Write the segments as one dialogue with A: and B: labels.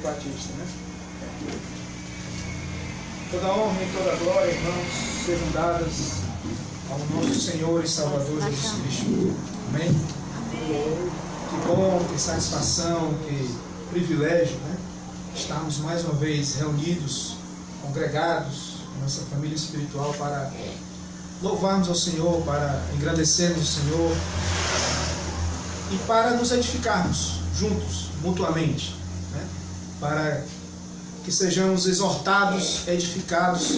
A: Batista, né? Toda honra e toda glória, irmãos, sejam dadas ao nosso Senhor e Salvador Jesus Cristo. Amém? Que bom, que satisfação, que privilégio, né? Estarmos mais uma vez reunidos, congregados, nossa família espiritual, para louvarmos ao Senhor, para engrandecermos o Senhor e para nos edificarmos juntos, mutuamente, né? Para que sejamos exortados, edificados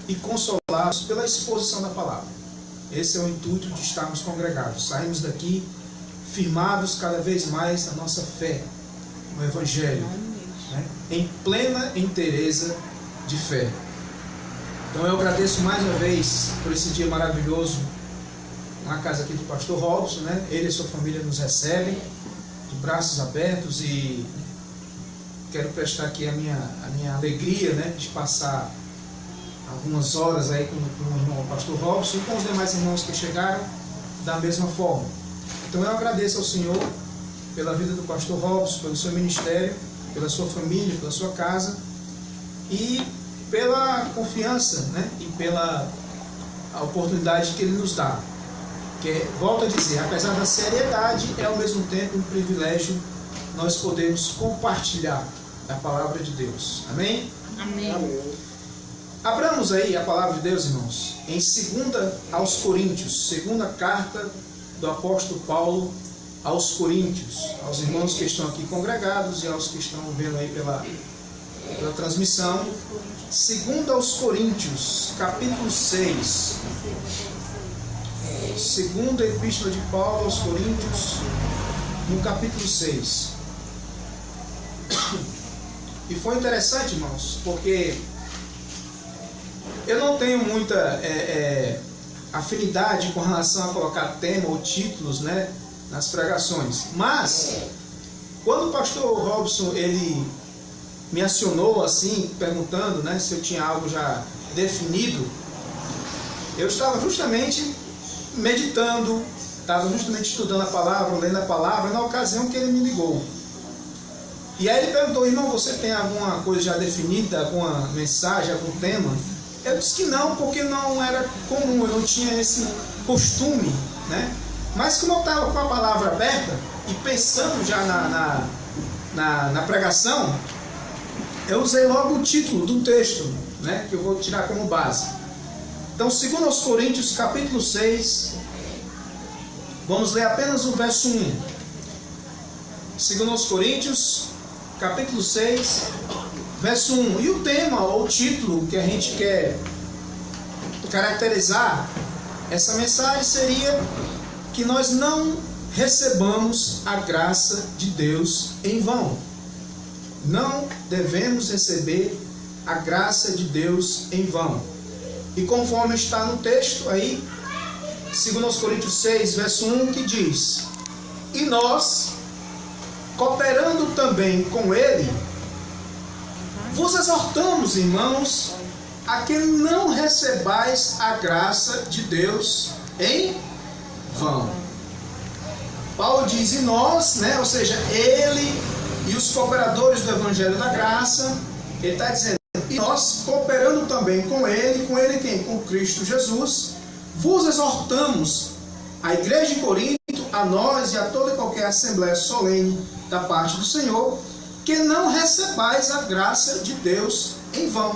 A: e consolados pela exposição da palavra. Esse é o intuito de estarmos congregados. Saímos daqui firmados cada vez mais na nossa fé, no Evangelho, né? Em plena inteireza de fé. Então eu agradeço mais uma vez por esse dia maravilhoso na casa aqui do pastor Robson, né? Ele e sua família nos recebem de braços abertos e quero prestar aqui a minha alegria, né, de passar algumas horas aí com o irmão pastor Robson e com os demais irmãos que chegaram da mesma forma. Então eu agradeço ao Senhor pela vida do pastor Robson, pelo seu ministério, pela sua família, pela sua casa e pela confiança, né, e pela oportunidade que ele nos dá. Que, volto a dizer, apesar da seriedade, é ao mesmo tempo um privilégio nós podermos compartilhar a palavra de Deus. Amém?
B: Amém.
A: Abramos aí a palavra de Deus, irmãos, em 2 aos Coríntios, segunda carta do apóstolo Paulo aos Coríntios, aos irmãos que estão aqui congregados e aos que estão vendo aí pela transmissão. 2 aos Coríntios, capítulo 6. Segunda epístola de Paulo aos Coríntios, no capítulo 6. E foi interessante, irmãos, porque eu não tenho muita afinidade com relação a colocar tema ou títulos, né, nas pregações. Mas, quando o pastor Robson ele me acionou assim, perguntando, né, se eu tinha algo já definido, eu estava justamente meditando, estava justamente estudando a palavra, lendo a palavra, na ocasião que ele me ligou. E aí ele perguntou: irmão, você tem alguma coisa já definida, alguma mensagem, algum tema? Eu disse que não, porque não era comum, eu não tinha esse costume, né? Mas como eu estava com a palavra aberta e pensando já na pregação, eu usei logo o título do texto, né, que eu vou tirar como base. Então, 2 aos Coríntios, capítulo 6, vamos ler apenas o verso 1. 2 aos Coríntios, capítulo 6, verso 1. E o tema, ou o título que a gente quer caracterizar essa mensagem seria que nós não recebamos a graça de Deus em vão. Não devemos receber a graça de Deus em vão. E conforme está no texto aí, 2 Coríntios 6, verso 1, que diz: e nós, cooperando também com ele, vos exortamos, irmãos, a que não recebais a graça de Deus em vão. Paulo diz: e nós, né, ou seja, ele e os cooperadores do Evangelho da Graça, ele está dizendo: e nós, cooperando também com ele quem? Com Cristo Jesus, vos exortamos, a igreja de Corinto, a nós e a toda e qualquer assembleia solene da parte do Senhor, que não recebais a graça de Deus em vão.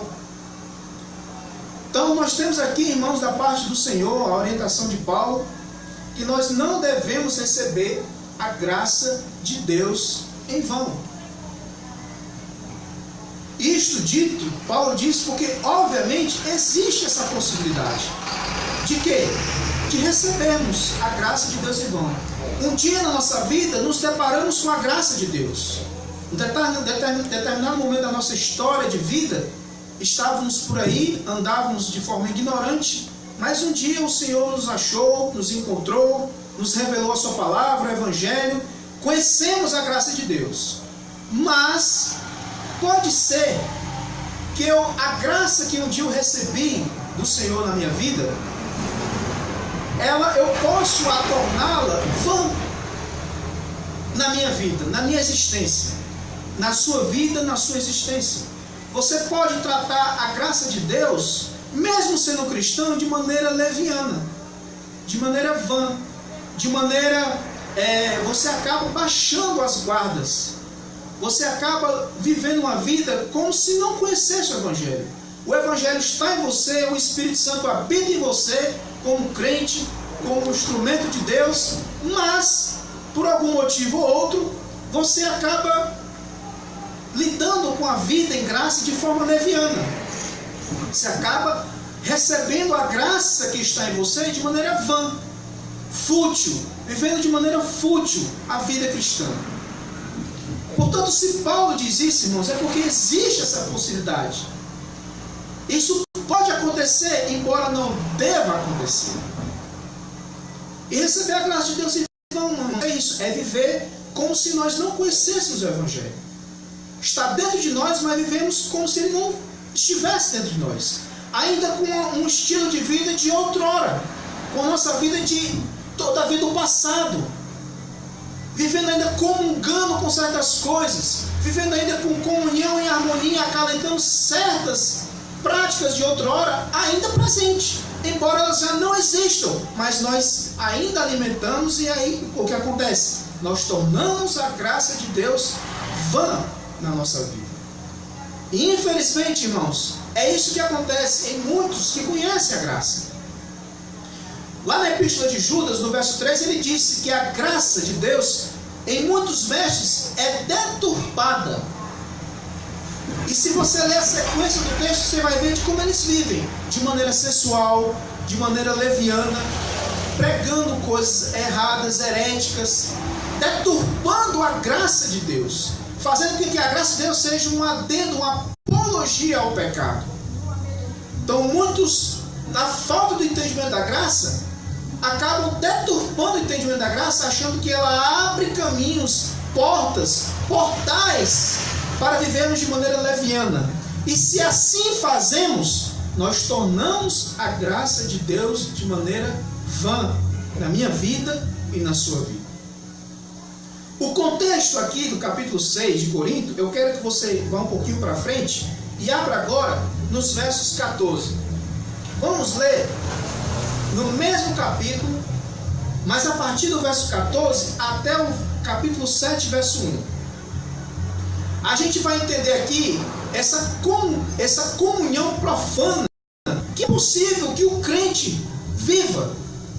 A: Então nós temos aqui, irmãos, da parte do Senhor, a orientação de Paulo, que nós não devemos receber a graça de Deus em vão. Isto dito, Paulo diz, porque obviamente existe essa possibilidade. De quê? De recebermos a graça de Deus em vão. Um dia na nossa vida nos deparamos com a graça de Deus. Em determinado momento da nossa história de vida, estávamos por aí, andávamos de forma ignorante, mas um dia o Senhor nos achou, nos encontrou, nos revelou a sua palavra, o Evangelho, conhecemos a graça de Deus. Mas pode ser que a graça que um dia eu recebi do Senhor na minha vida, eu posso torná-la vã na minha vida, na minha existência. na sua vida, na sua existência. Você pode tratar a graça de Deus, mesmo sendo cristão, de maneira leviana, de maneira vã, de maneira... você acaba baixando as guardas. Você acaba vivendo uma vida como se não conhecesse o Evangelho. O Evangelho está em você, o Espírito Santo habita em você, como crente, como instrumento de Deus, mas, por algum motivo ou outro, você acaba lidando com a vida em graça de forma leviana. Você acaba recebendo a graça que está em você de maneira vã, fútil, vivendo de maneira fútil a vida cristã. Portanto, se Paulo diz isso, irmãos, é porque existe essa possibilidade. Isso pode acontecer, embora não deva acontecer. E receber a graça de Deus, não é isso, é viver como se nós não conhecêssemos o Evangelho. Está dentro de nós, mas vivemos como se ele não estivesse dentro de nós. Ainda com um estilo de vida de outrora, com a nossa vida de toda a vida do passado, vivendo ainda comungando com certas coisas, vivendo ainda com comunhão e harmonia, acalentando certas práticas de outrora ainda presente, embora elas já não existam, mas nós ainda alimentamos. E aí o que acontece? Nós tornamos a graça de Deus vã na nossa vida. E infelizmente, irmãos, é isso que acontece em muitos que conhecem a graça. Lá na Epístola de Judas, no verso 3, ele disse que a graça de Deus, em muitos mestres, é deturpada. E se você ler a sequência do texto, você vai ver de como eles vivem, de maneira sensual, de maneira leviana, pregando coisas erradas, heréticas, deturpando a graça de Deus, fazendo com que a graça de Deus seja um adendo, uma apologia ao pecado. Então muitos, na falta do entendimento da graça, acabam deturpando o entendimento da graça, achando que ela abre caminhos, portais, para vivermos de maneira leviana. E se assim fazemos, nós tornamos a graça de Deus de maneira vã na minha vida e na sua vida. O contexto aqui do capítulo 6 de Corinto, eu quero que você vá um pouquinho para frente e abra agora nos versos 14. Vamos ler no mesmo capítulo, mas a partir do verso 14 até o capítulo 7, verso 1. A gente vai entender aqui essa comunhão profana, que é possível que o crente viva,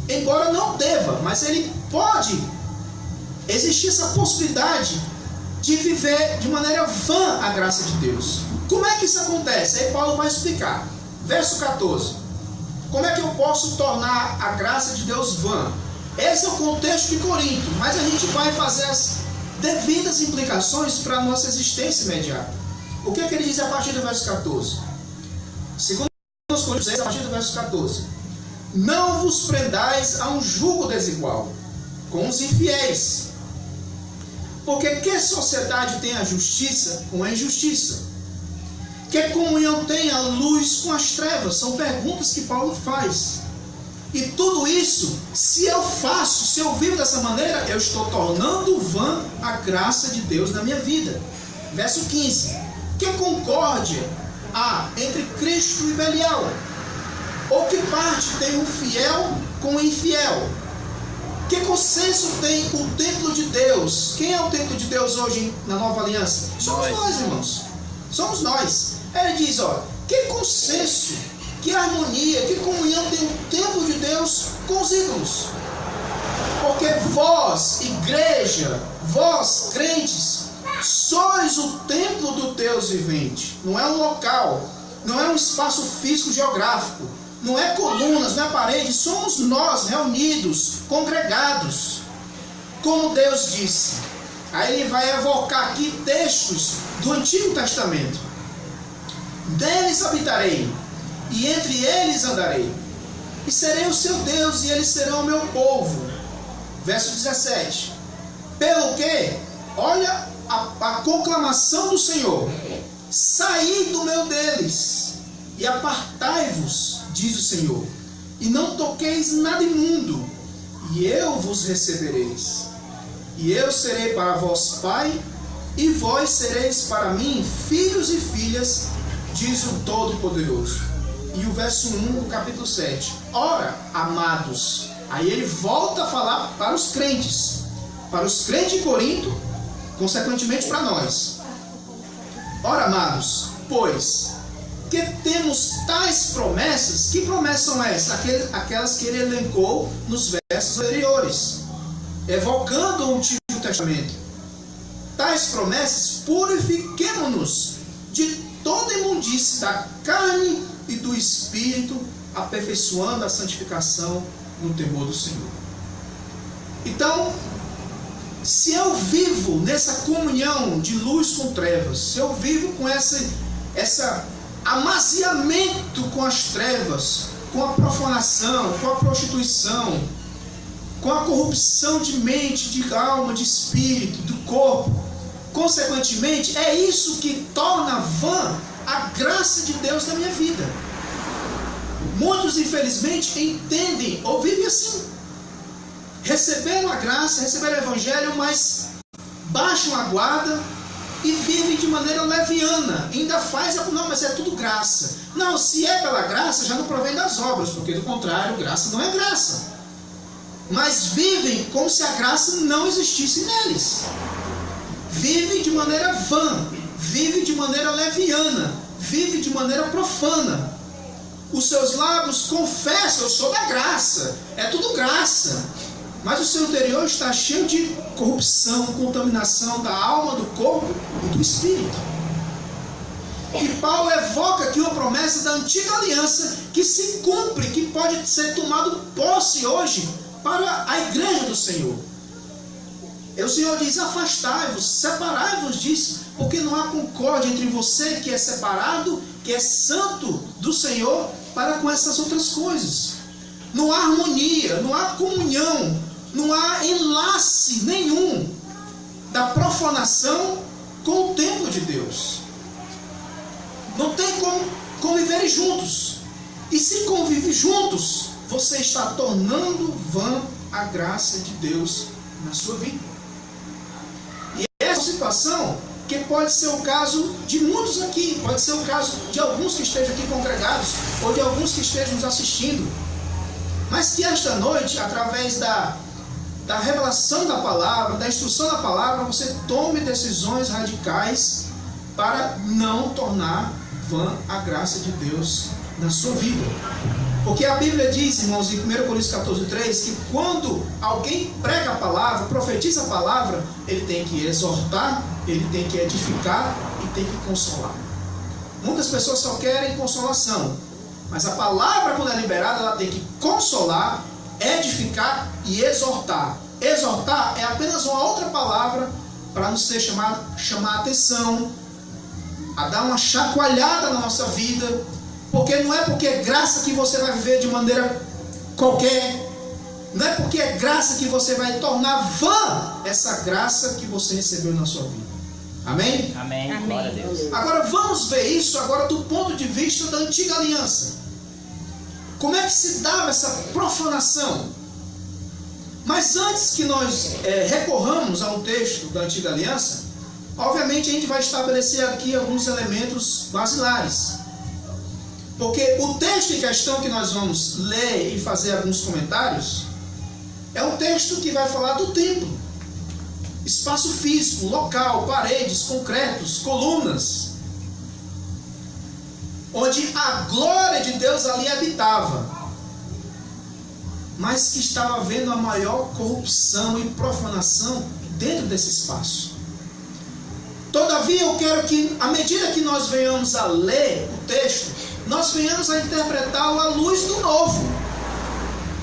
A: embora não deva, mas ele pode existir essa possibilidade de viver de maneira vã a graça de Deus. Como é que isso acontece? Aí Paulo vai explicar. Verso 14. Como é que eu posso tornar a graça de Deus vã? Esse é o contexto de Corinto, mas a gente vai fazer as devidas implicações para a nossa existência imediata. O que é que ele diz a partir do verso 14? Segundo os Coríntios, a partir do verso 14. Não vos prendais a um jugo desigual com os infiéis. Porque que sociedade tem a justiça com a injustiça? Que comunhão tem a luz com as trevas? São perguntas que Paulo faz. E tudo isso, se eu faço, se eu vivo dessa maneira, eu estou tornando vã a graça de Deus na minha vida. Verso 15. Que concórdia há entre Cristo e Belial? Ou que parte tem o fiel com o infiel? Que consenso tem o templo de Deus? Quem é o templo de Deus hoje na nova aliança? Somos nós, irmãos. Somos nós. Ele diz, ó, que consenso, que harmonia, que comunhão tem o templo de Deus com os ídolos? Porque vós, igreja, vós, crentes, sois o templo do Deus vivente. Não é um local, não é um espaço físico geográfico, não é colunas, não é parede, somos nós reunidos, congregados, como Deus disse. Aí ele vai evocar aqui textos do Antigo Testamento. Deles habitarei, e entre eles andarei, e serei o seu Deus, e eles serão o meu povo. Verso 17. Pelo que, olha a conclamação do Senhor: saí do meio deles, e apartai-vos, diz o Senhor, e não toqueis nada imundo, e eu vos recebereis, e eu serei para vós pai, e vós sereis para mim filhos e filhas, diz o Todo-Poderoso. E o verso 1 do capítulo 7. Ora, amados, aí ele volta a falar para os crentes de Corinto, consequentemente para nós. Ora, amados, pois que temos tais promessas. Que promessas são essas? Aquelas que ele elencou nos versos anteriores, evocando o Antigo Testamento. Tais promessas, purifiquemo-nos de toda imundície da carne e do espírito, aperfeiçoando a santificação no temor do Senhor. Então, se eu vivo nessa comunhão de luz com trevas, se eu vivo com esse amaziamento com as trevas, com a profanação, com a prostituição, com a corrupção de mente, de alma, de espírito, do corpo, consequentemente, é isso que torna vã a graça de Deus na minha vida. Muitos, infelizmente, entendem ou vivem assim. Receberam a graça, receberam o Evangelho, mas baixam a guarda e vivem de maneira leviana. Ainda não, mas é tudo graça. Não, se é pela graça, já não provém das obras, porque do contrário, graça não é graça. Mas vivem como se a graça não existisse neles. Vivem de maneira vã, vivem de maneira leviana, vivem de maneira profana. Os seus lábios confessam: eu sou da graça, é tudo graça. Mas o seu interior está cheio de corrupção, contaminação da alma, do corpo e do espírito. E Paulo evoca aqui uma promessa da antiga aliança que se cumpre, que pode ser tomado posse hoje para a igreja do Senhor. E o Senhor diz: afastai-vos, separai-vos disso, porque não há concórdia entre você que é separado, que é santo do Senhor, para com essas outras coisas. Não há harmonia, não há comunhão, não há enlace nenhum da profanação com o templo de Deus. Não tem como conviver juntos. E se convive juntos, você está tornando vã a graça de Deus na sua vida. E essa situação que pode ser o caso de muitos aqui, pode ser o caso de alguns que estejam aqui congregados, ou de alguns que estejam nos assistindo. Mas que esta noite, através da revelação da palavra, da instrução da palavra, você tome decisões radicais para não tornar vã a graça de Deus na sua vida. Porque a Bíblia diz, irmãos, em 1 Coríntios 14:3, que quando alguém prega a palavra, profetiza a palavra, ele tem que exortar, ele tem que edificar e tem que consolar. Muitas pessoas só querem consolação, mas a palavra, quando é liberada, ela tem que consolar, edificar e exortar. Exortar é apenas uma outra palavra para nos ser chamar a atenção, a dar uma chacoalhada na nossa vida, porque não é porque é graça que você vai viver de maneira qualquer, não é porque é graça que você vai tornar vã essa graça que você recebeu na sua vida. Amém?
B: Amém. Amém. Glória a Deus.
A: Agora vamos ver isso agora do ponto de vista da antiga aliança. Como é que se dava essa profanação? Mas antes que nós recorramos a um texto da antiga aliança, obviamente a gente vai estabelecer aqui alguns elementos basilares. Porque o texto em questão que nós vamos ler e fazer alguns comentários é um texto que vai falar do templo. Espaço físico, local, paredes, concretos, colunas, onde a glória de Deus ali habitava, mas que estava havendo a maior corrupção e profanação dentro desse espaço. Todavia eu quero que, à medida que nós venhamos a ler o texto, nós venhamos a interpretá-lo à luz do novo,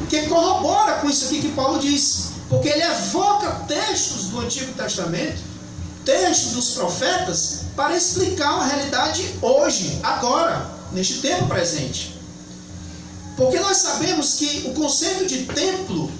A: que corrobora com isso aqui que Paulo diz, porque ele evoca textos do Antigo Testamento, textos dos profetas, para explicar a realidade hoje, agora, neste tempo presente. Porque nós sabemos que o conceito de templo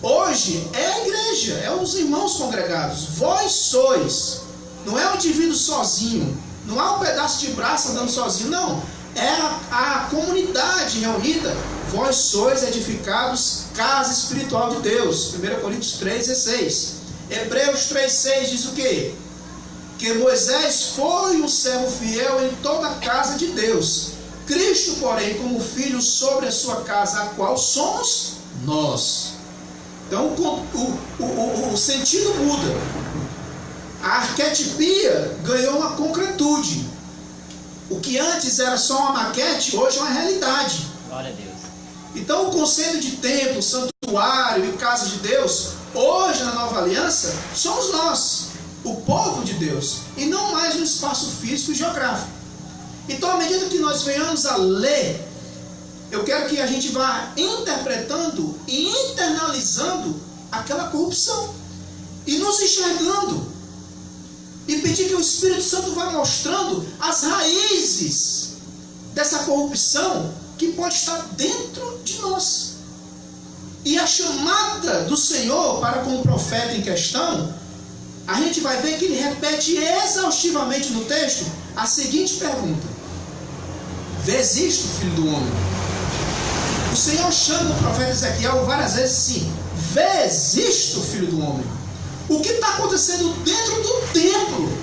A: hoje é a igreja, é os irmãos congregados. Vós sois, não é um indivíduo sozinho, não é um pedaço de braço andando sozinho, não. É a comunidade reunida. Vós sois edificados casa espiritual de Deus. 1 Coríntios 3:16. Hebreus 3:6 diz o quê? que Moisés foi um servo fiel em toda a casa de Deus. Cristo, porém, como filho sobre a sua casa, a qual somos nós. Então o sentido muda. A arquetipia ganhou uma concretude. O que antes era só uma maquete, hoje é uma realidade.
B: Glória a Deus.
A: Então o conceito de templo, santuário e casa de Deus, hoje na nova aliança, somos nós, o povo de Deus, e não mais um espaço físico e geográfico. Então, à medida que nós venhamos a ler, eu quero que a gente vá interpretando e internalizando aquela corrupção e nos enxergando e pedir que o Espírito Santo vá mostrando as raízes dessa corrupção que pode estar dentro de nós. E a chamada do Senhor para com o profeta em questão, a gente vai ver que ele repete exaustivamente no texto a seguinte pergunta: vês isto, filho do homem? O Senhor chama o profeta Ezequiel várias vezes assim: vês isto, filho do homem? O que está acontecendo dentro do templo?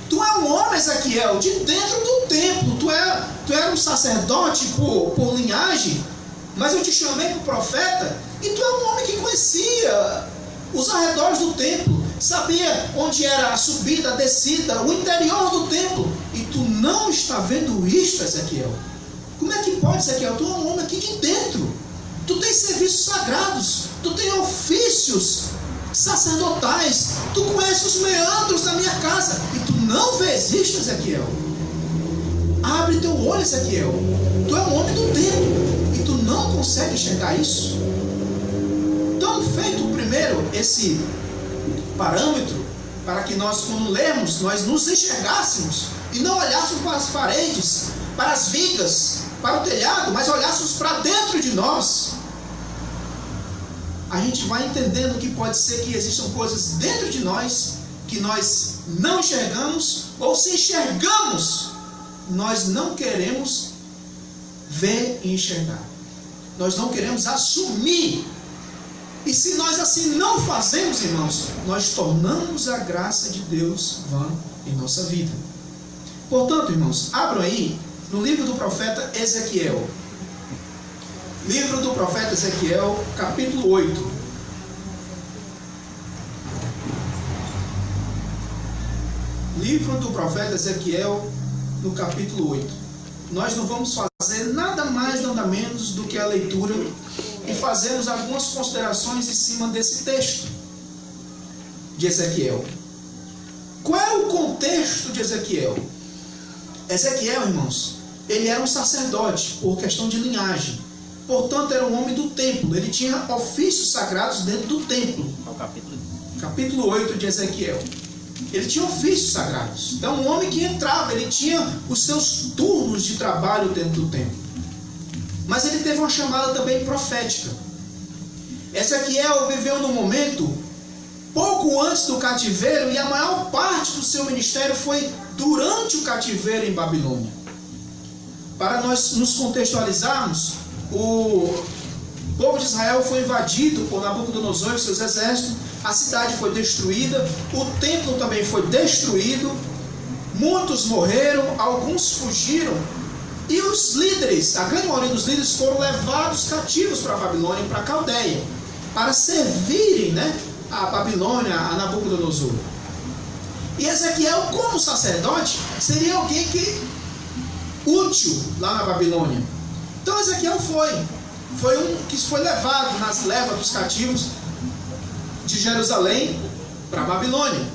A: Tu é um homem, Ezequiel, de dentro do templo. Tu era um sacerdote por linhagem, mas eu te chamei para o profeta, e tu é um homem que conhecia os arredores do templo, sabia onde era a subida, a descida, o interior do templo, e tu não está vendo isto, Ezequiel? Como é que pode, Ezequiel? Tu é um homem aqui de dentro, tu tens serviços sagrados, tu tens ofícios sacerdotais, tu conheces os meandros da minha casa, e tu não vês isto, Ezequiel? Abre teu olho, Ezequiel. Tu é um homem do templo e tu não consegue enxergar isso. Então, feito primeiro esse parâmetro, para que nós, quando lemos, nós nos enxergássemos e não olhássemos para as paredes, para as vigas, para o telhado, mas olhássemos para dentro de nós, a gente vai entendendo que pode ser que existam coisas dentro de nós que nós não enxergamos, ou se enxergamos, nós não queremos ver e enxergar. Nós não queremos assumir. E se nós assim não fazemos, irmãos, nós tornamos a graça de Deus vã em nossa vida. Portanto, irmãos, abram aí no livro do profeta Ezequiel. Livro do profeta Ezequiel, capítulo 8. Livro do profeta Ezequiel, no capítulo 8. Nós não vamos fazer nada mais, nada menos do que a leitura e fazermos algumas considerações em cima desse texto de Ezequiel. Qual é o contexto de Ezequiel? Ezequiel, irmãos, ele era um sacerdote por questão de linhagem. Portanto, era um homem do templo. Ele tinha ofícios sagrados dentro do templo. Capítulo 8 de Ezequiel. Ele tinha ofícios sagrados. Então, um homem que entrava, ele tinha os seus turnos de trabalho dentro do templo. Mas ele teve uma chamada também profética. Ezequiel viveu num momento pouco antes do cativeiro, e a maior parte do seu ministério foi durante o cativeiro em Babilônia. Para nós nos contextualizarmos, o povo de Israel foi invadido por Nabucodonosor e seus exércitos, a cidade foi destruída, o templo também foi destruído, muitos morreram, alguns fugiram, e os líderes, a grande maioria dos líderes, foram levados cativos para a Babilônia, para a Caldeia, para servirem, a Babilônia, a Nabucodonosor. E Ezequiel, como sacerdote, seria alguém útil lá na Babilônia. Então Ezequiel foi um que foi levado nas levas dos cativos de Jerusalém para a Babilônia.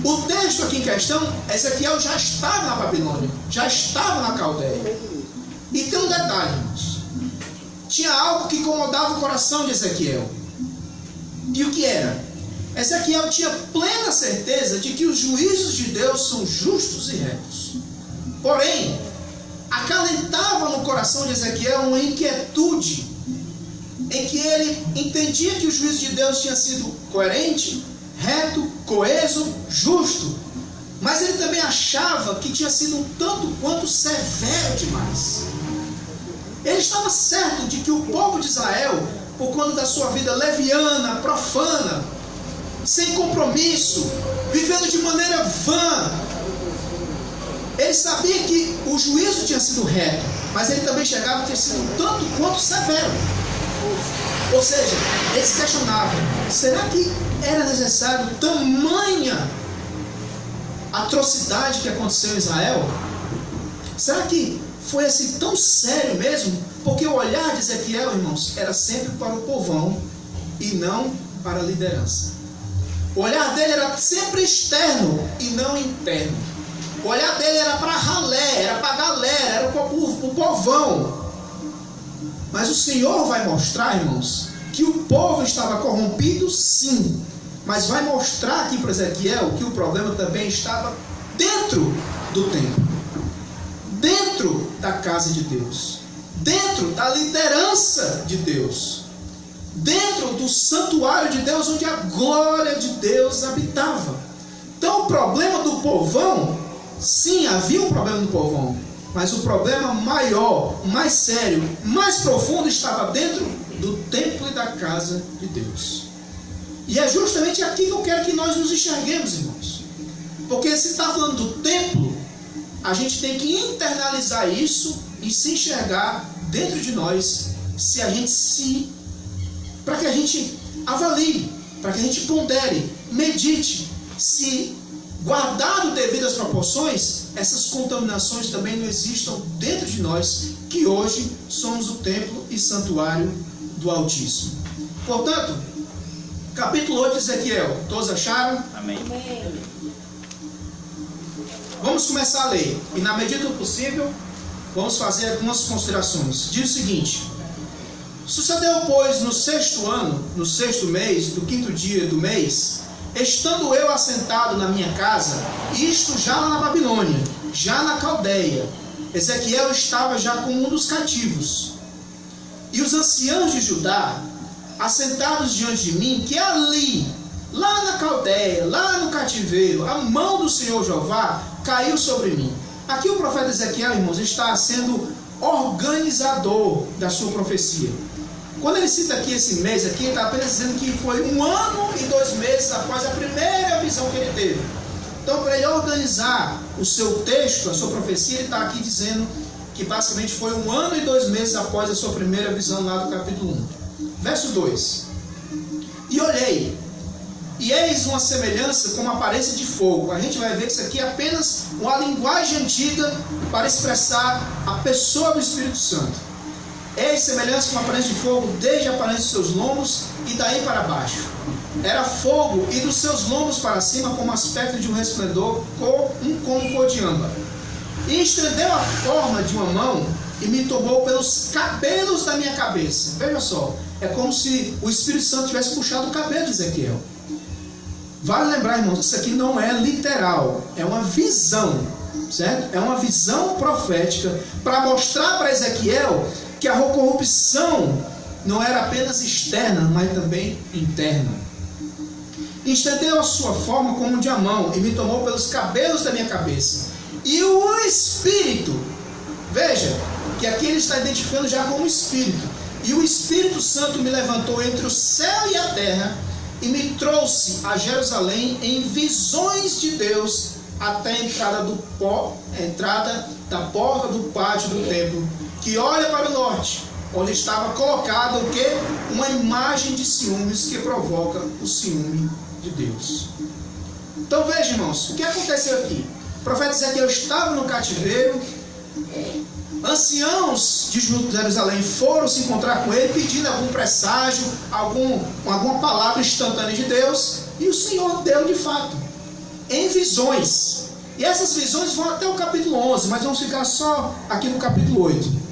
A: O texto aqui em questão, Ezequiel já estava na Babilônia, já estava na Caldeia. E tem um detalhe, irmãos. Tinha algo que incomodava o coração de Ezequiel. E o que era? Ezequiel tinha plena certeza de que os juízos de Deus são justos e retos. Porém, acalentava no coração de Ezequiel uma inquietude, em que ele entendia que o juízo de Deus tinha sido coerente, reto, coeso, justo, mas ele também achava que tinha sido um tanto quanto severo demais. Ele estava certo de que o povo de Israel, por conta da sua vida leviana, profana, sem compromisso, vivendo de maneira vã. Ele sabia que o juízo tinha sido reto, mas ele também chegava a ter sido tanto quanto severo. Ou seja, ele se questionava: será que era necessário tamanha atrocidade que aconteceu em Israel? Será que foi assim tão sério mesmo? Porque o olhar de Ezequiel, irmãos, era sempre para o povão e não para a liderança. O olhar dele era sempre externo e não interno. O olhar dele era para a ralé, era para a galera, era para o povão. Mas o Senhor vai mostrar, irmãos, que o povo estava corrompido, sim. Mas vai mostrar aqui para Ezequiel que o problema também estava dentro do templo, dentro da casa de Deus, dentro da liderança de Deus, dentro do santuário de Deus, onde a glória de Deus habitava. Então o problema do povão, sim, havia um problema do povão, mas o problema maior, mais sério, mais profundo estava dentro do templo e da casa de Deus. E é justamente aqui que eu quero que nós nos enxerguemos, irmãos. Porque se está falando do templo, a gente tem que internalizar isso e se enxergar dentro de nós, para que a gente avalie, para que a gente pondere, medite, se guardado devido às proporções, essas contaminações também não existam dentro de nós, que hoje somos o templo e santuário do Altíssimo. Portanto, capítulo 8 de Ezequiel, todos acharam?
B: Amém.
A: Vamos começar a ler, e na medida do possível, vamos fazer algumas considerações. Diz o seguinte: sucedeu, pois, no 6º ano, no 6º mês, do 5º dia do mês, estando eu assentado na minha casa, isto já lá na Babilônia, já na Caldeia, Ezequiel estava já como um dos cativos. E os anciãos de Judá, assentados diante de mim, que ali, lá na Caldeia, lá no cativeiro, a mão do Senhor Jeová caiu sobre mim. Aqui o profeta Ezequiel, irmãos, está sendo organizador da sua profecia. Quando ele cita aqui esse mês, aqui, ele está apenas dizendo que foi 1 ano e 2 meses após a primeira visão que ele teve. Então, para ele organizar o seu texto, a sua profecia, ele está aqui dizendo que basicamente foi 1 ano e 2 meses após a sua primeira visão lá do capítulo 1. Verso 2: e olhei, e eis uma semelhança com uma aparência de fogo. A gente vai ver que isso aqui é apenas uma linguagem antiga para expressar a pessoa do Espírito Santo. Eis semelhança com uma aparência de fogo, desde a aparência dos seus lombos e daí para baixo. Era fogo, e dos seus lombos para cima, como aspecto de um resplendor, como cor de âmbar. E estendeu a forma de uma mão e me tomou pelos cabelos da minha cabeça. Veja só, é como se o Espírito Santo tivesse puxado o cabelo de Ezequiel. Vale lembrar, irmãos, que isso aqui não é literal, é uma visão, certo? É uma visão profética para mostrar para Ezequiel que a corrupção não era apenas externa, mas também interna. Estendeu a sua forma como de mão e me tomou pelos cabelos da minha cabeça. E o Espírito, veja, que aqui ele está identificando já como Espírito. E o Espírito Santo me levantou entre o céu e a terra e me trouxe a Jerusalém em visões de Deus até a entrada da porta do pátio do templo, que olha para o norte, onde estava colocada o quê? Uma imagem de ciúmes que provoca o ciúme de Deus. Então veja, irmãos, o que aconteceu aqui? O profeta Ezequiel estava no cativeiro, anciãos de Jerusalém foram se encontrar com ele, pedindo algum presságio, alguma palavra instantânea de Deus, e o Senhor deu de fato, em visões. E essas visões vão até o capítulo 11, mas vamos ficar só aqui no capítulo 8.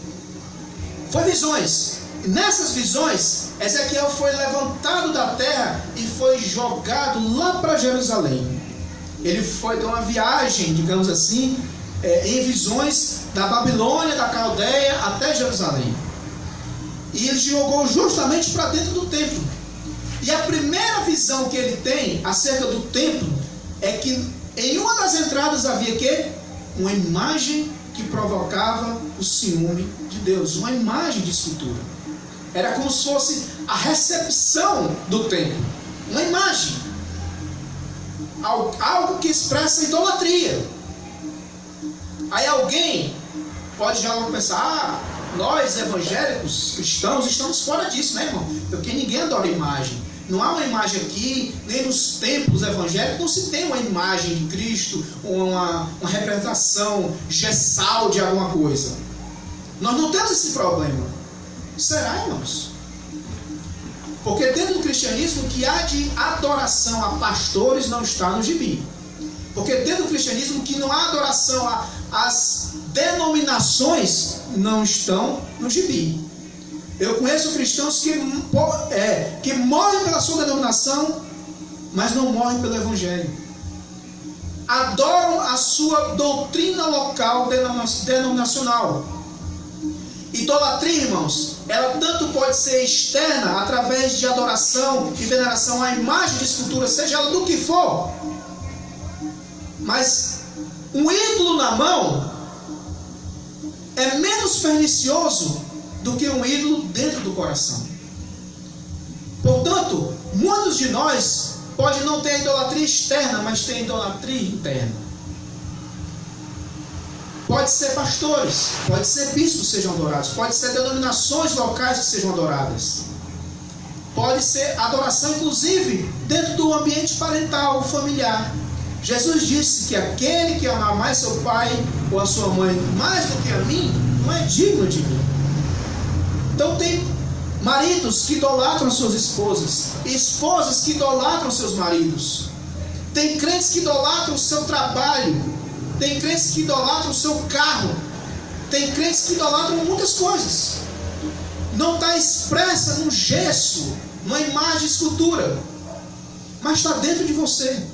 A: Foi visões. E nessas visões, Ezequiel foi levantado da terra e foi jogado lá para Jerusalém. Ele foi dar uma viagem, digamos assim, em visões da Babilônia, da Caldeia até Jerusalém. E ele jogou justamente para dentro do templo. E a primeira visão que ele tem acerca do templo é que em uma das entradas havia que? Uma imagem que provocava o ciúme de Deus, uma imagem de escultura. Era como se fosse a recepção do templo, uma imagem. algo que expressa idolatria. Aí alguém pode já pensar, nós evangélicos, cristãos, estamos fora disso, né, irmão? Porque ninguém adora imagem. Não há uma imagem aqui, nem nos templos evangélicos, não se tem uma imagem de Cristo, uma representação gessal de alguma coisa. Nós não temos esse problema. Será, irmãos? Porque dentro do cristianismo, o que há de adoração a pastores não está no gibi. Porque dentro do cristianismo, que não há adoração às denominações não estão no gibi. Eu conheço cristãos que morrem pela sua denominação, mas não morrem pelo evangelho. Adoram a sua doutrina local denominacional. Idolatria, irmãos, ela tanto pode ser externa, através de adoração e veneração à imagem de escultura, seja ela do que for. Mas um ídolo na mão é menos pernicioso do que um ídolo dentro do coração. Portanto, muitos de nós podem não ter a idolatria externa, mas ter a idolatria interna. Pode ser pastores, pode ser bispos que sejam adorados, pode ser denominações locais que sejam adoradas. Pode ser adoração, inclusive, dentro do ambiente parental, familiar. Jesus disse que aquele que amar mais seu pai ou a sua mãe mais do que a mim, não é digno de mim. Então tem maridos que idolatram suas esposas, esposas que idolatram seus maridos. Tem crentes que idolatram o seu trabalho, tem crentes que idolatram o seu carro, tem crentes que idolatram muitas coisas. Não está expressa num gesso, numa imagem de escultura, mas está dentro de você.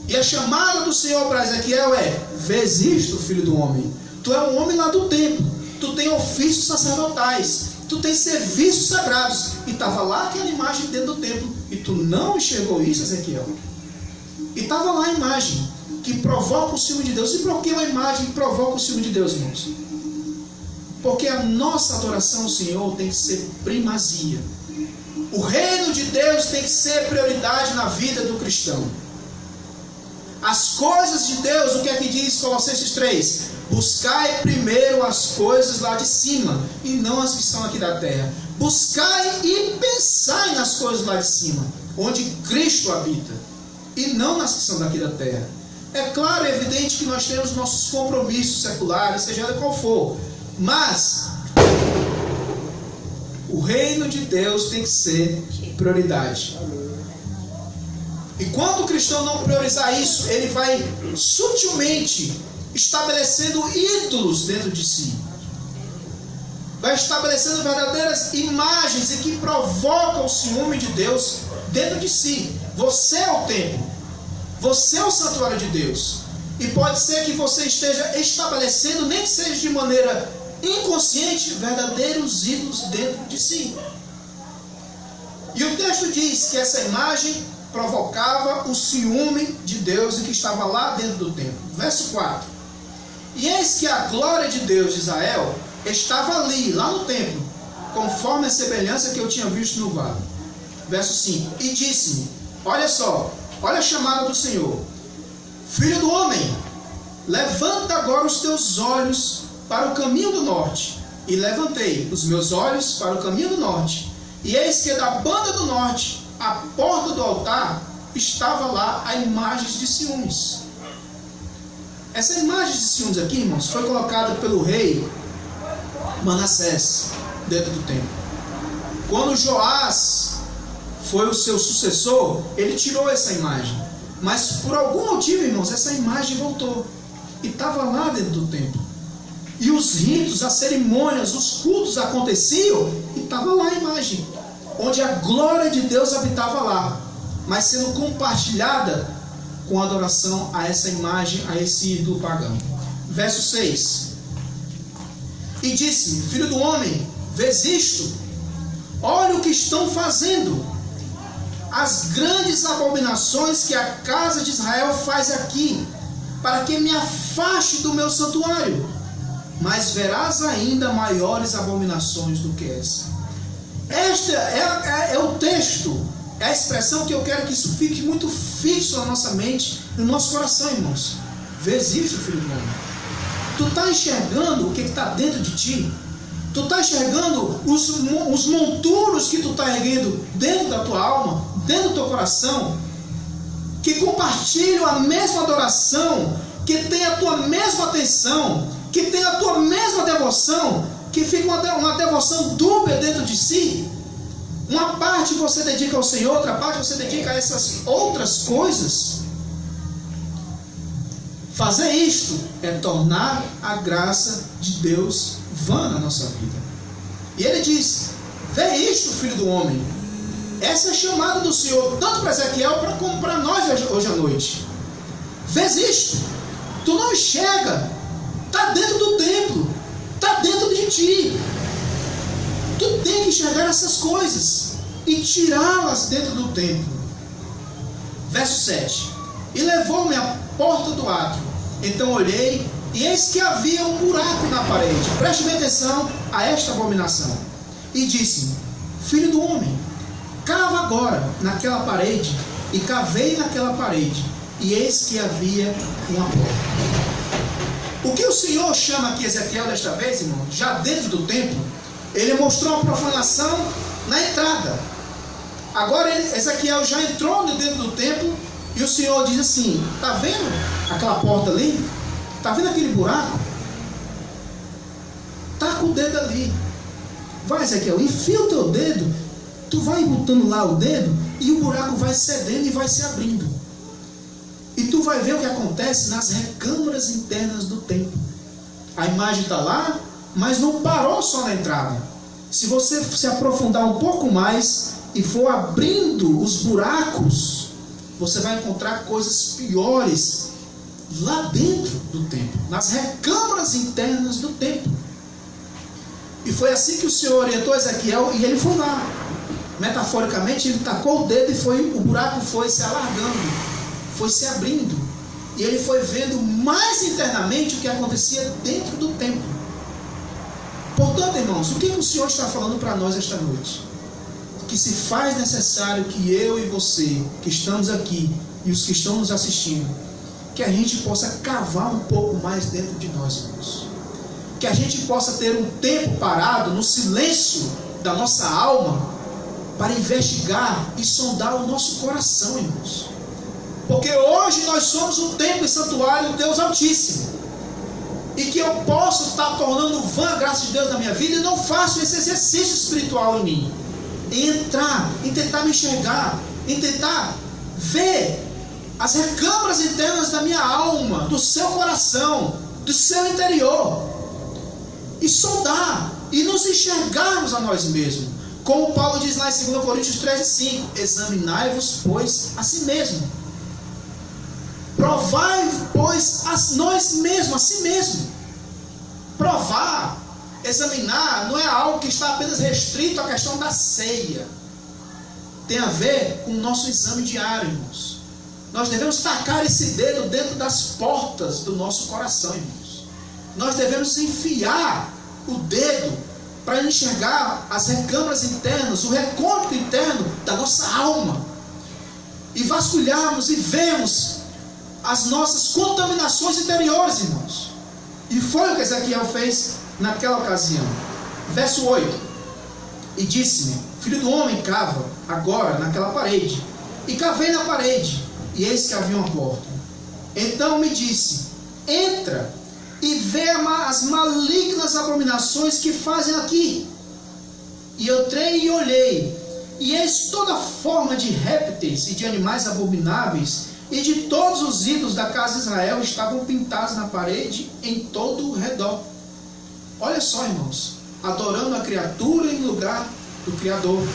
A: E a chamada do Senhor para Ezequiel é: vês isto, filho do homem? Tu é um homem lá do templo, tu tem ofícios sacerdotais, tu tem serviços sagrados, e estava lá aquela imagem dentro do templo, e tu não enxergou isso, Ezequiel? E estava lá a imagem que provoca o ciúme de Deus. E por que uma imagem que provoca o ciúme de Deus, irmãos? Porque a nossa adoração ao Senhor tem que ser primazia. O reino de Deus tem que ser prioridade na vida do cristão. As coisas de Deus, o que é que diz Colossenses 3? Buscai primeiro as coisas lá de cima, e não as que são aqui da terra. Buscai e pensai nas coisas lá de cima, onde Cristo habita, e não nas que são daqui da terra. É claro e evidente que nós temos nossos compromissos seculares, seja qual for, mas o reino de Deus tem que ser prioridade. E quando o cristão não priorizar isso, ele vai sutilmente estabelecendo ídolos dentro de si. Vai estabelecendo verdadeiras imagens e que provocam o ciúme de Deus dentro de si. Você é o templo. Você é o santuário de Deus. E pode ser que você esteja estabelecendo, nem que seja de maneira inconsciente, verdadeiros ídolos dentro de si. E o texto diz que essa imagem provocava o ciúme de Deus e que estava lá dentro do templo. Verso 4. E eis que a glória de Deus de Israel estava ali, lá no templo, conforme a semelhança que eu tinha visto no vale. Verso 5. E disse-me, olha só, olha a chamada do Senhor: filho do homem, levanta agora os teus olhos para o caminho do norte. E levantei os meus olhos para o caminho do norte, e eis que da banda do norte, à porta do altar, estava lá a imagem de ciúmes. Essa imagem de ciúmes aqui, irmãos, foi colocada pelo rei Manassés dentro do templo. Quando Joás foi o seu sucessor, ele tirou essa imagem. Mas por algum motivo, irmãos, essa imagem voltou. E estava lá dentro do templo. E os ritos, as cerimônias, os cultos aconteciam, e estava lá a imagem, onde a glória de Deus habitava lá, mas sendo compartilhada com adoração a essa imagem, a esse ídolo pagão. Verso 6. E disse-me, filho do homem, vês isto? Olha o que estão fazendo, as grandes abominações que a casa de Israel faz aqui, para que me afaste do meu santuário. Mas verás ainda maiores abominações do que essa. Este é o texto É a expressão que eu quero que isso fique muito fixo na nossa mente, no nosso coração, irmãos. Vês isto, filho do homem? Tu está enxergando o que está dentro de ti? Tu está enxergando os monturos que tu está erguendo dentro da tua alma, dentro do teu coração, que compartilham a mesma adoração, que tem a tua mesma atenção, que tem a tua mesma devoção, que fica uma devoção dúbia dentro de si. Uma parte você dedica ao Senhor, outra parte você dedica a essas outras coisas. Fazer isto é tornar a graça de Deus vã na nossa vida. E ele diz: vê isto, filho do homem. Essa é a chamada do Senhor, tanto para Ezequiel como para nós hoje à noite. Vês isto? Tu não enxerga. Está dentro do templo. Está dentro de ti. Tu tem que enxergar essas coisas e tirá-las dentro do templo. Verso 7. E levou-me à porta do átrio. Então olhei, e eis que havia um buraco na parede. Preste bem atenção a esta abominação. E disse-me: filho do homem, cava agora naquela parede. E cavei naquela parede, e eis que havia uma porta. O que o Senhor chama aqui Ezequiel desta vez, irmão, já dentro do templo, ele mostrou uma profanação na entrada. Agora Ezequiel já entrou dentro do templo, e o Senhor diz assim: está vendo aquela porta ali? Está vendo aquele buraco? Taca o dedo ali. Vai, Ezequiel, enfia o teu dedo. Tu vai botando lá o dedo, e o buraco vai cedendo e vai se abrindo. E tu vai ver o que acontece nas recâmaras internas do templo. A imagem está lá, mas não parou só na entrada. Se você se aprofundar um pouco mais e for abrindo os buracos, você vai encontrar coisas piores lá dentro do templo, nas recâmaras internas do templo. E foi assim que o Senhor orientou Ezequiel, e ele foi lá. Metaforicamente, ele tacou o dedo e o buraco foi se alargando, foi se abrindo. E ele foi vendo mais internamente o que acontecia dentro do templo. Portanto, irmãos, o que o Senhor está falando para nós esta noite? Que se faz necessário que eu e você, que estamos aqui, e os que estão nos assistindo, que a gente possa cavar um pouco mais dentro de nós, irmãos. Que a gente possa ter um tempo parado no silêncio da nossa alma para investigar e sondar o nosso coração, irmãos. Porque hoje nós somos o templo e santuário do Deus Altíssimo. E que eu posso estar tornando vã a graça de Deus na minha vida, e não faço esse exercício espiritual em mim. Em entrar, em tentar me enxergar, em tentar ver as recâmaras internas da minha alma, do seu coração, do seu interior. E sondar, e nos enxergarmos a nós mesmos. Como Paulo diz lá em 2 Coríntios 13:5, examinai-vos, pois, a si mesmo. Provai, pois, nós mesmos, a si mesmo. Provar, examinar, não é algo que está apenas restrito à questão da ceia. Tem a ver com o nosso exame diário, irmãos. Nós devemos tacar esse dedo dentro das portas do nosso coração, irmãos. Nós devemos enfiar o dedo para enxergar as recâmaras internas, o recôndito interno da nossa alma. E vasculharmos e vemos as nossas contaminações interiores, irmãos. E foi o que Ezequiel fez naquela ocasião. Verso 8. E disse-me: filho do homem, cava agora naquela parede. E cavei na parede, e eis que havia uma porta. Então me disse: entra e vê as malignas abominações que fazem aqui. E eu entrei e olhei, e eis toda forma de répteis e de animais abomináveis, e de todos os ídolos da casa de Israel estavam pintados na parede em todo o redor. Olha só, irmãos, adorando a criatura em lugar do Criador.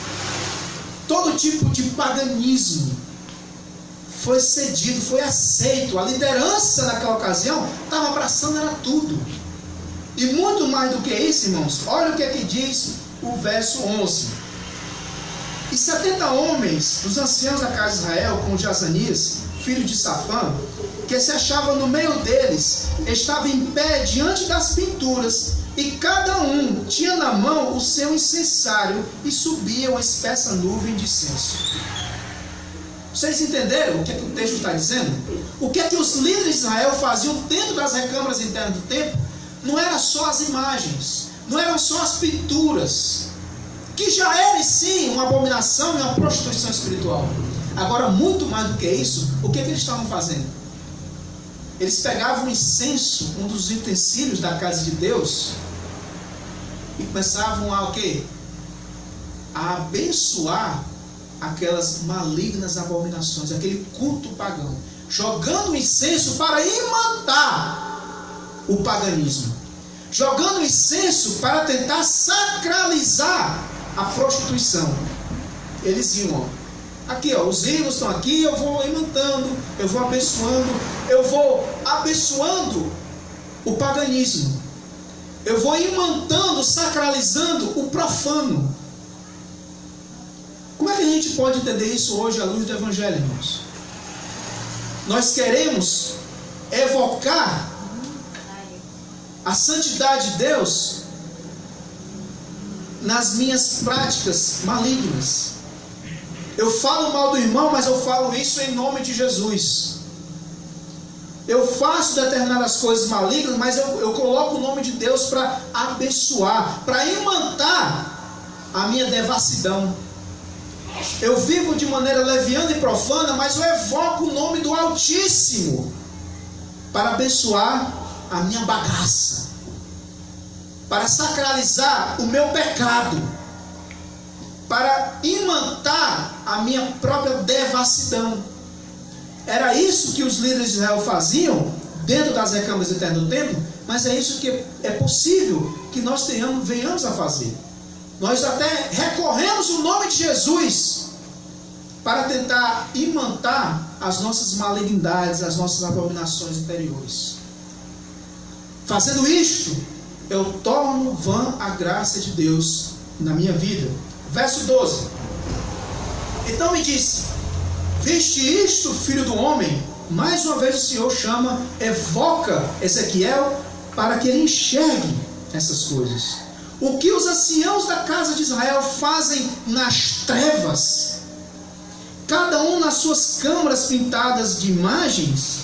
A: Todo tipo de paganismo foi cedido, foi aceito. A liderança naquela ocasião estava abraçando, era tudo. E muito mais do que isso, irmãos, olha o que aqui diz o verso 11. E 70 homens dos anciãos da casa de Israel, com Jazanias, filho de Safã, que se achava no meio deles, estava em pé diante das pinturas, e cada um tinha na mão o seu incensário, e subia uma espessa nuvem de incenso. Vocês entenderam o que é que o texto está dizendo? O que é que os líderes de Israel faziam dentro das recâmaras internas do templo? Não era só as imagens, não eram só as pinturas, que já era sim uma abominação e uma prostituição espiritual. Agora, muito mais do que isso, o que é que eles estavam fazendo? Eles pegavam o incenso, um dos utensílios da casa de Deus, e começavam a o quê? A abençoar aquelas malignas abominações, aquele culto pagão, jogando o incenso para imantar o paganismo, jogando o incenso para tentar sacralizar a prostituição. Eles iam, aqui ó, os ídolos estão aqui, eu vou imantando, eu vou abençoando o paganismo, eu vou imantando, sacralizando o profano. Como é que a gente pode entender isso hoje à luz do Evangelho, irmãos? Nós queremos evocar a santidade de Deus nas minhas práticas malignas. Eu falo mal do irmão, mas eu falo isso em nome de Jesus. Eu faço determinadas coisas malignas, mas eu coloco o nome de Deus para abençoar, para imantar a minha devassidão. Eu vivo de maneira leviana e profana, mas eu evoco o nome do Altíssimo para abençoar a minha bagaça, para sacralizar o meu pecado, para imantar a minha própria devassidão. Era isso que os líderes de Israel faziam dentro das recâmaras internas do templo, mas é isso que é possível que nós venhamos a fazer. Nós até recorremos o nome de Jesus para tentar imantar as nossas malignidades, as nossas abominações interiores. Fazendo isto, eu torno vã a graça de Deus na minha vida. Verso 12. Então me disse: viste isto, filho do homem? Mais uma vez o Senhor evoca Ezequiel para que ele enxergue essas coisas. O que os anciãos da casa de Israel fazem nas trevas, cada um nas suas câmaras pintadas de imagens,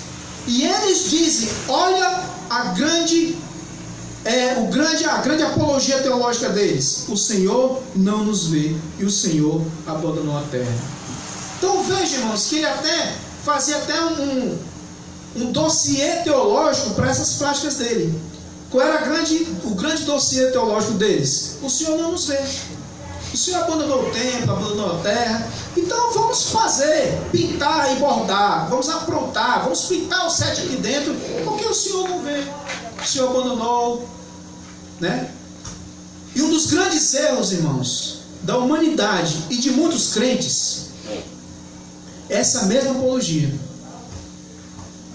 A: e eles dizem: olha a grande apologia teológica deles: o Senhor não nos vê e o Senhor abandonou a terra. Então veja, irmãos, que ele até fazia até um dossiê teológico para essas práticas dele. Qual era o grande dossiê teológico deles? O Senhor não nos vê. O Senhor abandonou o templo, abandonou a terra. Então vamos pintar e bordar, vamos aprontar, vamos pintar o sete aqui dentro, porque o Senhor não vê. O Senhor abandonou, né? E um dos grandes erros, irmãos, da humanidade e de muitos crentes, essa mesma apologia.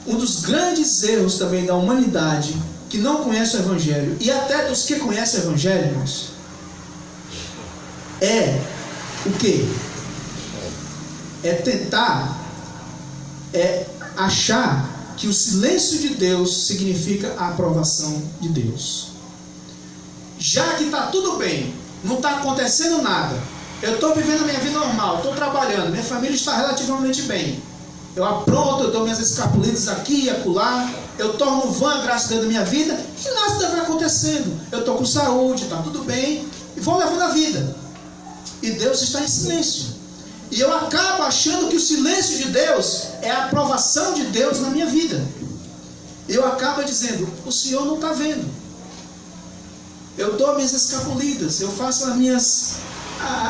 A: Um dos grandes erros também da humanidade que não conhece o Evangelho, e até dos que conhecem o Evangelho, irmãos, é o quê? É tentar achar que o silêncio de Deus significa a aprovação de Deus. Já que está tudo bem, não está acontecendo nada, eu estou vivendo a minha vida normal, estou trabalhando, minha família está relativamente bem, eu apronto, eu dou minhas escapulitas aqui e acolá, eu torno vã a graça de Deus na minha vida, e nada vai acontecendo. Eu estou com saúde, está tudo bem, e vou levando a vida. E Deus está em silêncio. E eu acabo achando que o silêncio de Deus é a aprovação de Deus na minha vida. Eu acabo dizendo: o Senhor não está vendo. Eu dou minhas escapulidas, eu faço as minhas...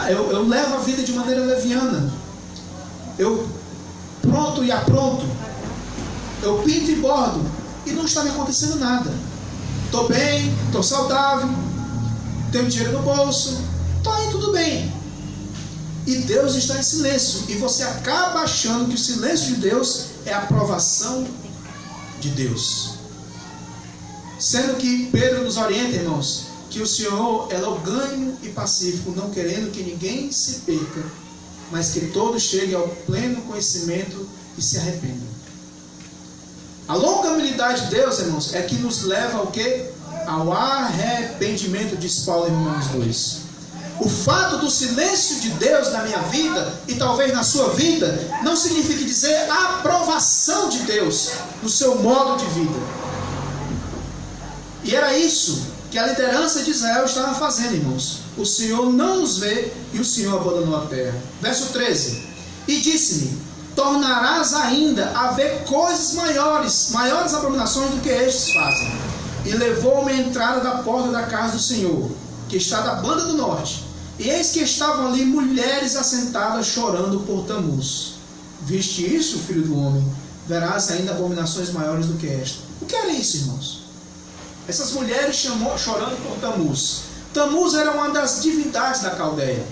A: eu levo a vida de maneira leviana. Eu pronto e apronto. Eu pinto e bordo e não está me acontecendo nada. Estou bem, estou saudável, tenho dinheiro no bolso, está aí tudo bem. E Deus está em silêncio. E você acaba achando que o silêncio de Deus é a aprovação de Deus. Sendo que Pedro nos orienta, irmãos, que o Senhor é longânimo e pacífico, não querendo que ninguém se perca, mas que todos cheguem ao pleno conhecimento e se arrependam. A longanimidade de Deus, irmãos, é que nos leva ao quê? Ao arrependimento, diz Paulo em Romanos 2. O fato do silêncio de Deus na minha vida e talvez na sua vida não significa dizer a aprovação de Deus no seu modo de vida. E era isso que a liderança de Israel estava fazendo, irmãos. O Senhor não nos vê e o Senhor abandonou a terra. Verso 13. E disse-me: tornarás ainda a ver coisas maiores abominações do que estes fazem. E levou-me à entrada da porta da casa do Senhor, que está da banda do norte. E eis que estavam ali mulheres assentadas chorando por Tamuz. Viste isso, filho do homem? Verás ainda abominações maiores do que esta. O que era isso, irmãos? Essas mulheres chorando por Tamuz. Tamuz era uma das divindades da Caldeia.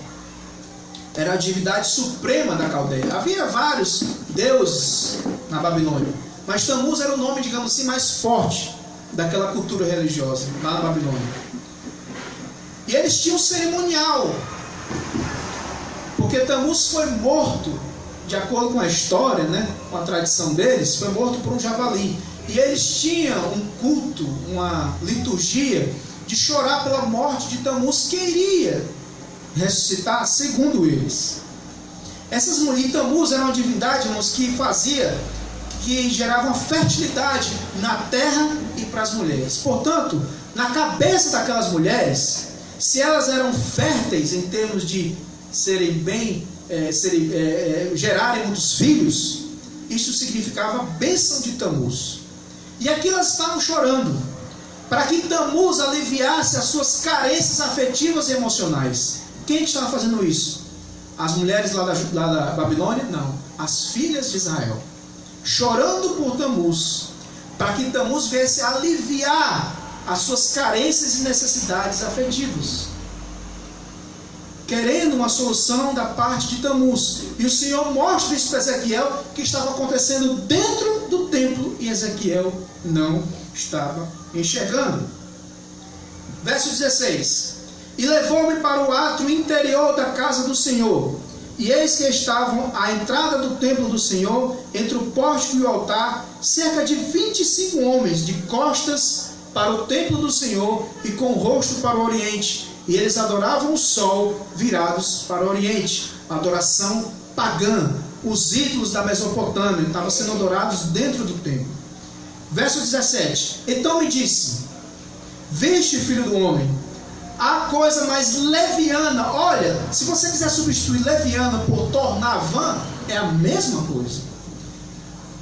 A: Era a divindade suprema da Caldeia. Havia vários deuses na Babilônia, mas Tamuz era o nome, digamos assim, mais forte daquela cultura religiosa lá na Babilônia. E eles tinham um cerimonial, porque Tamuz foi morto, de acordo com a história, com a tradição deles, foi morto por um javali. E eles tinham um culto, uma liturgia de chorar pela morte de Tamuz, que iria ressuscitar, segundo eles. Essas mulheres, Tamuz era uma divindade, irmãos, que gerava uma fertilidade na terra e para as mulheres. Portanto, na cabeça daquelas mulheres, se elas eram férteis em termos de gerarem muitos filhos, isso significava a bênção de Tamuz. E aqui elas estavam chorando, para que Tamuz aliviasse as suas carências afetivas e emocionais. Quem estava fazendo isso? As mulheres lá da Babilônia? Não. As filhas de Israel. Chorando por Tamuz, para que Tamuz viesse aliviar as suas carências e necessidades afetivas, querendo uma solução da parte de Tamuz. E o Senhor mostra isso para Ezequiel, que estava acontecendo dentro do templo, e Ezequiel não estava enxergando. Verso 16. E levou-me para o átrio interior da casa do Senhor, e eis que estavam à entrada do templo do Senhor, entre o pórtico e o altar, cerca de 25 homens, de costas para o templo do Senhor e com o rosto para o oriente. E eles adoravam o sol, virados para o oriente. A adoração pagã. Os ídolos da Mesopotâmia estavam sendo adorados dentro do templo. Verso 17. Então me disse: viste, filho do homem, a coisa mais leviana. Olha, se você quiser substituir leviana por tornar vã, é a mesma coisa.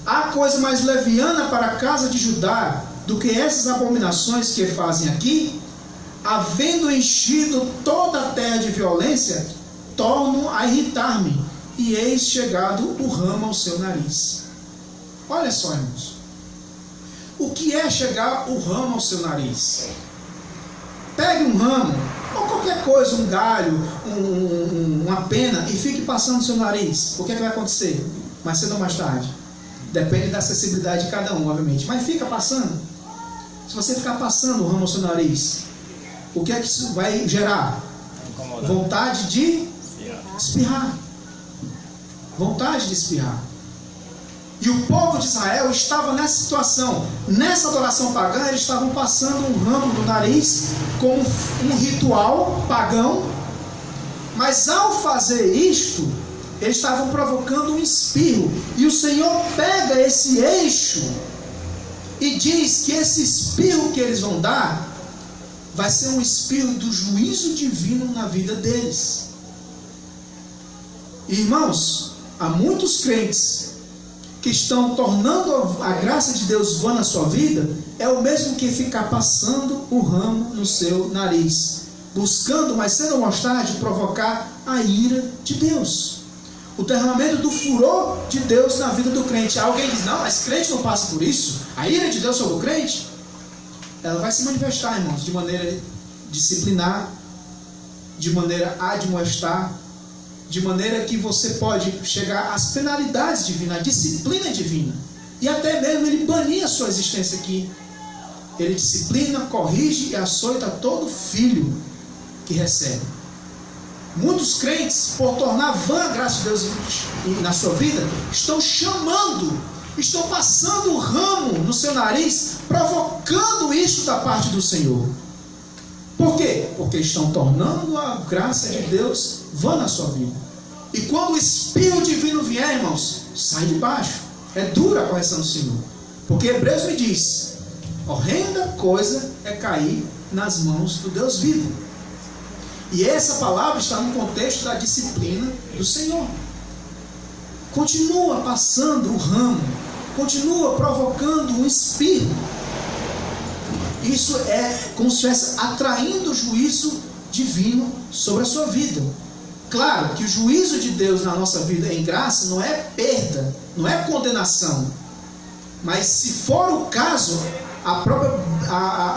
A: Há coisa mais leviana para a casa de Judá do que essas abominações que fazem aqui? Havendo enchido toda a terra de violência, torno a irritar-me, e eis chegado o ramo ao seu nariz. Olha só, irmãos. O que é chegar o ramo ao seu nariz? Pegue um ramo, ou qualquer coisa, um galho, uma pena, e fique passando no seu nariz. O que é que vai acontecer? Mais cedo ou mais tarde? Depende da acessibilidade de cada um, obviamente. Mas fica passando. Se você ficar passando o ramo ao seu nariz, o que é que isso vai gerar? Vontade de espirrar. Vontade de espirrar. E o povo de Israel estava nessa situação. Nessa adoração pagã, eles estavam passando um ramo no nariz como um ritual pagão. Mas ao fazer isto, eles estavam provocando um espirro. E o Senhor pega esse eixo e diz que esse espirro que eles vão dar vai ser um espirro do juízo divino na vida deles. Irmãos, há muitos crentes que estão tornando a graça de Deus vã na sua vida, é o mesmo que ficar passando o ramo no seu nariz, buscando, mais cedo ou mais tarde, provocar a ira de Deus, o derramamento do furor de Deus na vida do crente. Alguém diz: não, mas crente não passa por isso, a ira de Deus sobre o crente. Ela vai se manifestar, irmãos, de maneira disciplinar, de maneira admoestar, de maneira que você pode chegar às penalidades divinas, à disciplina divina, e até mesmo ele banir a sua existência aqui. Ele disciplina, corrige e açoita todo filho que recebe. Muitos crentes, por tornar vã a graça de Deus na sua vida, estão chamando, estão passando o ramo no seu nariz, provocando isso da parte do Senhor. Por quê? Porque estão tornando a graça de Deus vã na sua vida. E quando o Espírito Divino vier, irmãos, sai de baixo. É dura a correção do Senhor. Porque Hebreus me diz: horrenda coisa é cair nas mãos do Deus vivo. E essa palavra está no contexto da disciplina do Senhor. Continua passando o ramo, continua provocando um espirro. Isso é como se estivesse atraindo o juízo divino sobre a sua vida. Claro que o juízo de Deus na nossa vida em graça não é perda, não é condenação. Mas se for o caso,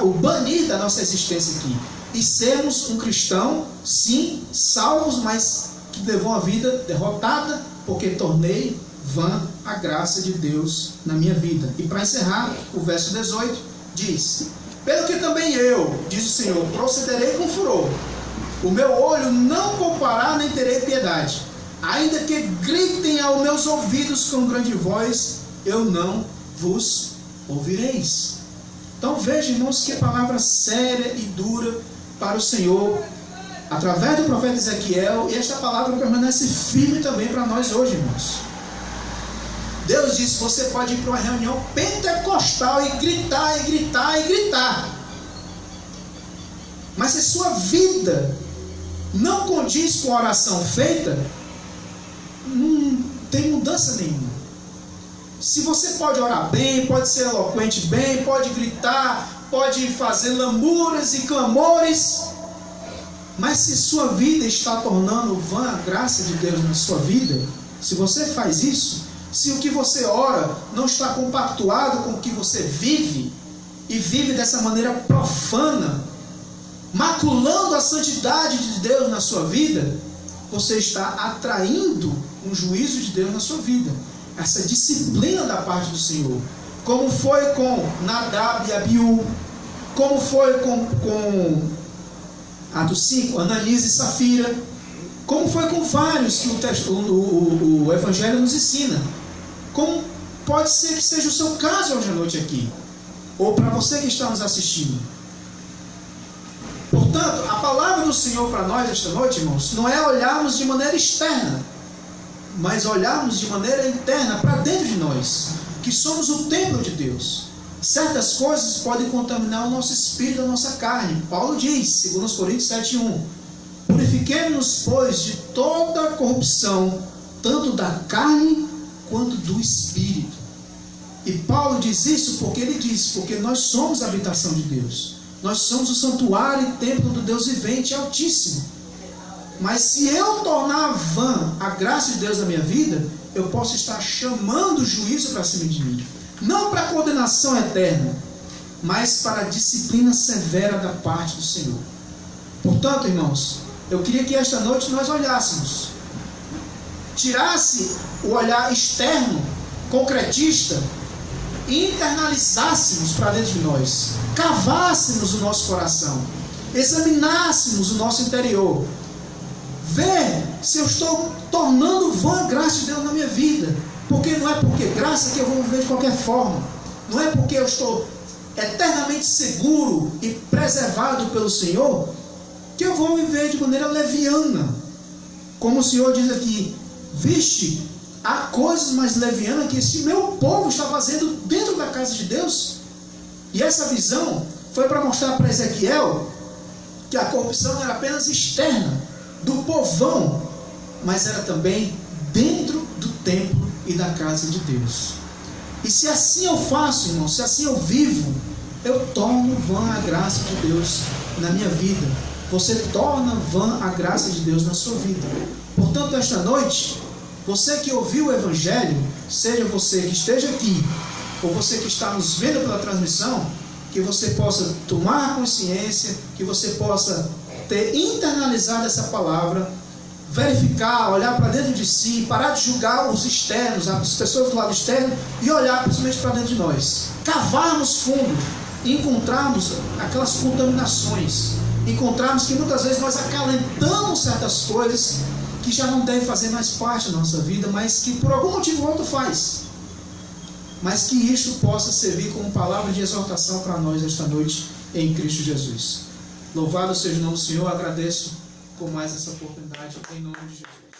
A: o banir da nossa existência aqui. E sermos um cristão, sim, salvos, mas que levou a vida derrotada, porque tornei vã a graça de Deus na minha vida. E para encerrar, o verso 18 diz: pelo que também eu, diz o Senhor, procederei com furor. O meu olho não poupará, nem terei piedade. Ainda que gritem aos meus ouvidos com grande voz, eu não vos ouvireis. Então veja, irmãos, que palavra séria e dura para o Senhor, através do profeta Ezequiel, e esta palavra permanece firme também para nós hoje, irmãos. Deus disse: você pode ir para uma reunião pentecostal e gritar, e gritar, e gritar. Mas se sua vida não condiz com a oração feita, não tem mudança nenhuma. Se você pode orar bem, pode ser eloquente bem, pode gritar, pode fazer lamúrias e clamores, mas se sua vida está tornando vã a graça de Deus na sua vida, se você faz isso, se o que você ora não está compactuado com o que você vive, e vive dessa maneira profana, maculando a santidade de Deus na sua vida, você está atraindo um juízo de Deus na sua vida. Essa disciplina da parte do Senhor, como foi com Nadab e Abiú, como foi com Atos 5, Ananias e Safira, como foi com vários que o Evangelho nos ensina. Como pode ser que seja o seu caso hoje à noite aqui, ou para você que está nos assistindo. Portanto, a palavra do Senhor para nós esta noite, irmãos, não é olharmos de maneira externa, mas olharmos de maneira interna para dentro de nós, que somos o templo de Deus. Certas coisas podem contaminar o nosso espírito, a nossa carne. Paulo diz, 2 Coríntios 7:1, purifiquemo-nos, pois, de toda corrupção, tanto da carne quanto do espírito. E Paulo diz isso porque ele diz, porque nós somos a habitação de Deus. Nós somos o santuário e templo do Deus vivente e altíssimo. Mas se eu tornar vã a graça de Deus na minha vida, eu posso estar chamando o juízo para cima de mim. Não para a condenação eterna, mas para a disciplina severa da parte do Senhor. Portanto, irmãos, eu queria que esta noite nós olhássemos, tirasse o olhar externo, concretista, e internalizássemos para dentro de nós, cavássemos o nosso coração, examinássemos o nosso interior, ver se eu estou tornando vã a graça de Deus na minha vida. Porque não é porque graça que eu vou viver de qualquer forma, não é porque eu estou eternamente seguro e preservado pelo Senhor que eu vou viver de maneira leviana. Como o Senhor diz aqui, vixe, há coisas mais levianas que esse meu povo está fazendo dentro da casa de Deus. E essa visão foi para mostrar para Ezequiel que a corrupção era apenas externa do povão, mas era também dentro do templo e da casa de Deus. E se assim eu faço, irmão, se assim eu vivo, eu torno vã a graça de Deus na minha vida. Você torna vã a graça de Deus na sua vida. Portanto, esta noite, você que ouviu o Evangelho, seja você que esteja aqui, ou você que está nos vendo pela transmissão, que você possa tomar consciência, que você possa ter internalizado essa palavra, verificar, olhar para dentro de si, parar de julgar os externos, as pessoas do lado externo, e olhar principalmente para dentro de nós. Cavarmos fundo, e encontrarmos aquelas contaminações, encontrarmos que muitas vezes nós acalentamos certas coisas que já não devem fazer mais parte da nossa vida, mas que por algum motivo ou outro faz. Mas que isto possa servir como palavra de exortação para nós esta noite em Cristo Jesus. Louvado seja o nome do Senhor. Agradeço por mais essa oportunidade, em nome de Jesus.